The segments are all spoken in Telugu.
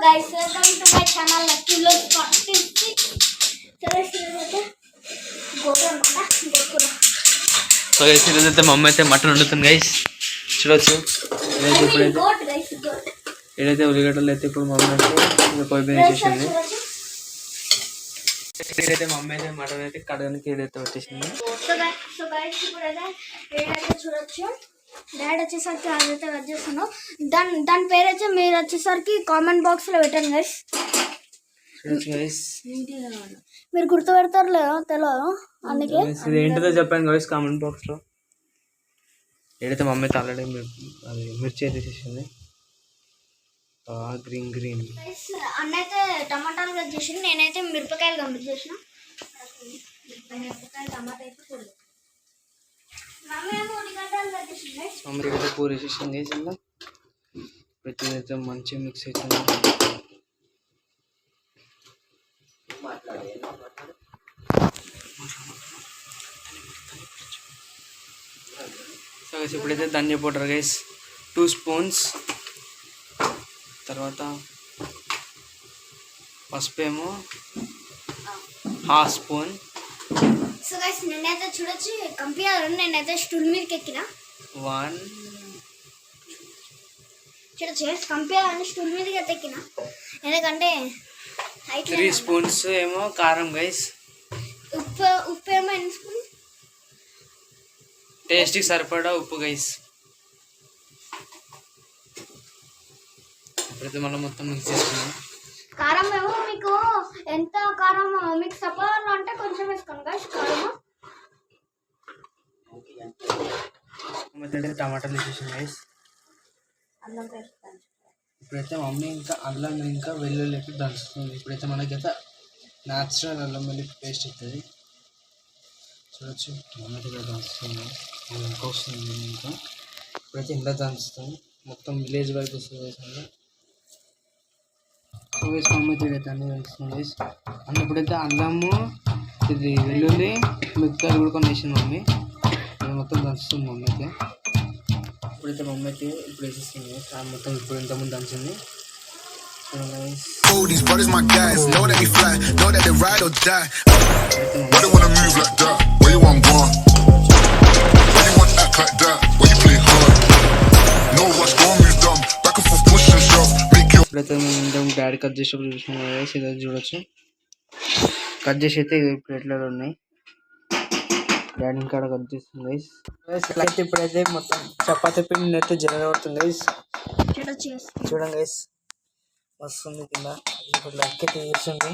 guys, welcome to my channel Lucky Vlog 46. So guys ఈరోజైతే మా అమ్మ అయితే మటన్ వండుతుంది గైస్ చూడొచ్చు. ఏదైతే ఉల్లిగడ్డలు అయితే ఇప్పుడు మా అమ్మ అయితే పొయ్యి మీద వేసేసింది. ఏదైతే మా అమ్మ అయితే మటన్ అయితే కడగడానికి ఏదైతే పెట్టేసింది. చూడొచ్చు డాడీ వచ్చేసరికి అదైతే కట్ చేస్తాను. దాని పేరు అయితే మీరు వచ్చేసరికి కామెంట్ బాక్స్ లో పెట్టండి గైస్. మీరు గుర్తు పెడతారు లేదో తెలియదు, అందుకే ఇది ఏంటిదో చెప్పాను గైస్ కామెంట్ బాక్స్ లో. ఏదైతే మా అమ్మ అయితే ఆల్రెడీ అది మిర్చి అయితే తీసేసింది గ్రీన్. అన్న అయితే టమాటాలు కట్ చేసింది, నేనైతే మిరపకాయలు కంప్లీట్ చేసిన. మిరపకాయలు టమాటా అయితే చూడదు. మమ్మీ అయితే కూర వేసేసింది. ప్రతిదైతే మంచిగా మిక్స్ అవుతుంది. సో గైస్ ఇప్పుడైతే ధనియా పౌడర్ గైస్ 2 స్పూన్స్, తర్వాత పసుపు ఏమో 1/2 స్పూన్. సో గైస్ నేనైతే చూడొచ్చు కంప్యూటర్ నేనైతే స్టూల్ మీదకి ఎక్కిన 1 చూడొచ్చు కంప్యూటర్ స్టూల్ మీదకి అయితే ఎక్కిన, ఎందుకంటే 3 స్పూన్స్ ఏమో కారం గైస్. ఉప్పు ఏమో ఎన్ని స్పూన్, టేస్ట్కి సరిపడా ఉప్పు గైస్. ఇప్పుడైతే మళ్ళీ మొత్తం మిక్స్ చేసుకున్నాం. కారం ఏమో మీకు ఎంత కారం మీకు సపోజ్ అంటే కొంచెం వేసుకోండి గైస్ కారం. టమాటాలు వేసేసాం గైస్. ఇప్పుడైతే మమ్మీ ఇంకా అల్లం ఇంకా వెల్లుల్లి దంచుతుంది. ఇప్పుడైతే మనకైతే న్యాచురల్ అల్లం వెల్లుల్లి పేస్ట్ అవుతుంది. చూడొచ్చు మమ్మీ దగ్గర దంచుతుంది, ఇంకా వస్తుంది. ఇంకా ఇప్పుడైతే ఇంట్లో దంచుతాం, మొత్తం విలేజ్ వైపు వస్తుంది. సో వేసి మమ్మీ అయితే అన్నీ దంచుతుంది వేసి అన్న. ఇప్పుడైతే అల్లము ఇది వెల్లుల్లి మిరపకాయలు కూడా కొన్ని వేసింది మమ్మీ. మొత్తం దంచుతుంది మమ్మీ అయితే. ఇప్పుడైతే మమ్మీ అయితే ఇప్పుడు వేసేస్తుంది మొత్తం. ఇప్పుడు ఇంతకుముందు దంచింది. All these brothers my guys, know that we fly, know that they ride or die. Why they wanna move like that? Where you want gone? Why you want act like that? Why you play hard? No rush, go and move dumb. Back and forth, push and shove. Make your ఇప్పుడైతే మేము డాడీ కట్ చేసేప్పుడు చూసుకున్నాం గైస్. ఇది చూడొచ్చు కట్ చేసి అయితే ప్లేట్లలో ఉన్నాయి. డాడీ ఇంకా కట్ చేస్తుంది గైస్. అయితే ఇప్పుడైతే మొత్తం చపాతీ పిండి అయితే జరగబడుతుంది గైస్. చూడండి గైస్ వస్తుంది కింద. ఇప్పుడు లెక్కైతే వేస్తుంది,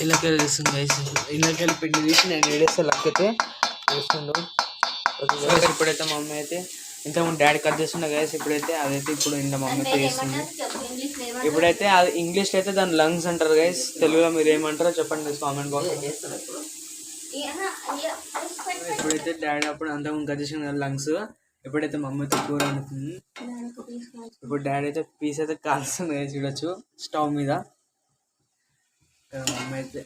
ఇళ్ళకెళ్ళి వేస్తుంది గైస్. ఇళ్ళకెళ్ళి పిండి తీసి నేను వేడేస్తే లెక్కైతే వేస్తుండు. ఇప్పుడైతే మా మమ్మీ అయితే ఇంతకుముందు డాడీ కట్ చేస్తుండే గైస్. ఇప్పుడైతే అదైతే ఇప్పుడు ఇంత మమ్మీ అయితే వేస్తుంది. ఇప్పుడైతే అది ఇంగ్లీష్లో అయితే దాని లంగ్స్ అంటారు గైస్. తెలుగులో మీరు ఏమంటారో చెప్పండి కామెంట్ బాక్స్. ఇప్పుడైతే డాడీ అప్పుడు అంతకుముందు కట్ చేసిన లంగ్స్. ఎప్పుడైతే మా అమ్మ అయితే కూర వండుతుంది. ఇప్పుడు డాడీ అయితే పీస్ అయితే కాల్స్తుంది గైస్. చూడొచ్చు స్టవ్ మీద మా అమ్మ అయితే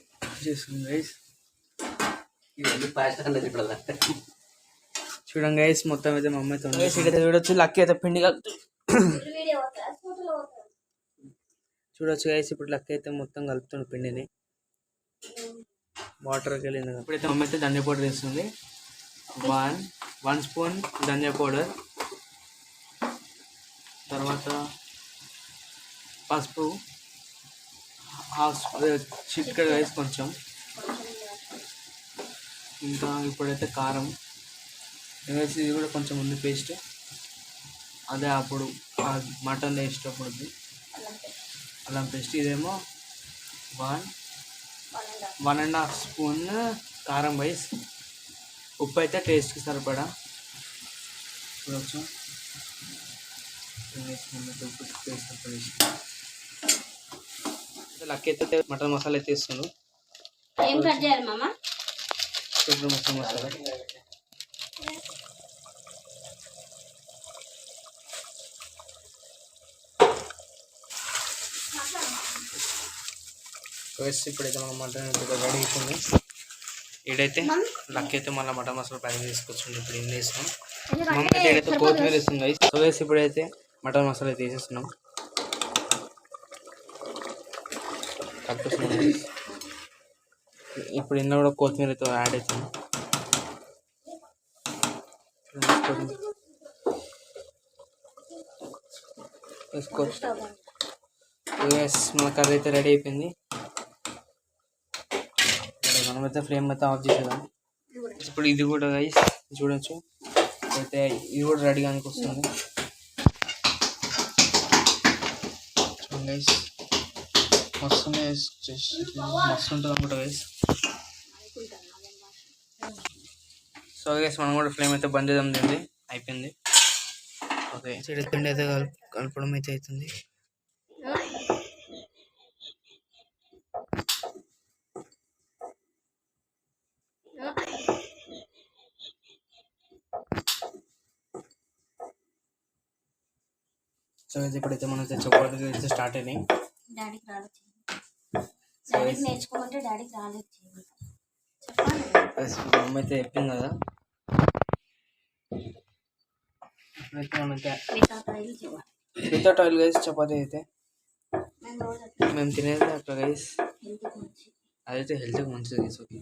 చేస్తుంది గైస్. చూడండి గైస్ మొత్తం అయితే మా అమ్మ అయితే ఉంది. చూడొచ్చు లక్కీ అయితే పిండి కలుపుతుంది. చూడొచ్చు గైస్ ఇప్పుడు లక్కీ అయితే మొత్తం కలుపుతుంది పిండిని. వాటర్కి వెళ్ళింది. ఇప్పుడైతే మమ్మీ అయితే ధనియా పౌడర్ వేస్తుంది. 1 స్పూన్ ధనియా పౌడర్, తర్వాత పసుపు చిటికెడు వేసి కొంచెం, ఇంకా ఇప్పుడైతే కారం వేసి ఇది కూడా కొంచెం ఉంది పేస్ట్. అదే అప్పుడు మటన్ వేసేటప్పుడు అల్లం పేస్ట్. ఇదేమో 1.5 స్పూన్ కారం వైస్. ఉప్పు అయితే టేస్ట్కి సరిపడా చూడవచ్చు. ఉప్పు టేస్ట్ సరిపడా లక్కీ అయితే మటన్ మసాలా అయితే ఇస్తున్నాడు. మటన్ మసాలా వేసి ఇప్పుడైతే మనం మటన్ రెడీ అయిపోయింది. ఇడైతే లక్కీ అయితే మళ్ళీ మటన్ మసాలా పైన తీసుకొచ్చింది. ఇప్పుడు ఏం వేస్తాం మమ్మీ అయితే కొత్తిమీర వేస్తుంది. సో వేసి ఇప్పుడైతే మటన్ మసాలా అయితే వేసేస్తున్నాం. కలిపిస్తున్నాం guys. ఇప్పుడు ఇందులో కూడా కొత్తిమీరతో యాడ్ అవుతుంది. వేసుకోవచ్చు. మన కర్రీ అయితే రెడీ అయిపోయింది. మనమైతే ఫ్లేమ్ అయితే ఆఫ్ చేసేద్దాం. ఇప్పుడు ఇది కూడా గైస్ చూడొచ్చు. అయితే ఇది కూడా రెడీగా వస్తుంది. చూడండి గైస్, మస్తు ఉంటుంది అనుకుంటా గైస్. సో గైస్ మనం కూడా ఫ్లేమ్ అయితే బంద్ చేద్దాం. తింది అయిపోయింది. ఓకే, పిండి అయితే కలపడం అయితే అవుతుంది. సో ఇప్పుడైతే మనం చపాతీలు అయితే స్టార్ట్ అయినాయి. డాడీకి రాలేదు, డాడీకి నేర్చుకోమంటే డాడీకి రాలేదు. అమ్మ అయితే చెప్పింది కదా. ఇప్పుడైతే మనకి వితౌట్ ఆయిల్ గైస్ చపాతీ అయితే మేము తినేది అట్లా గైస్. అదైతే హెల్త్కి మంచిది. ఓకే,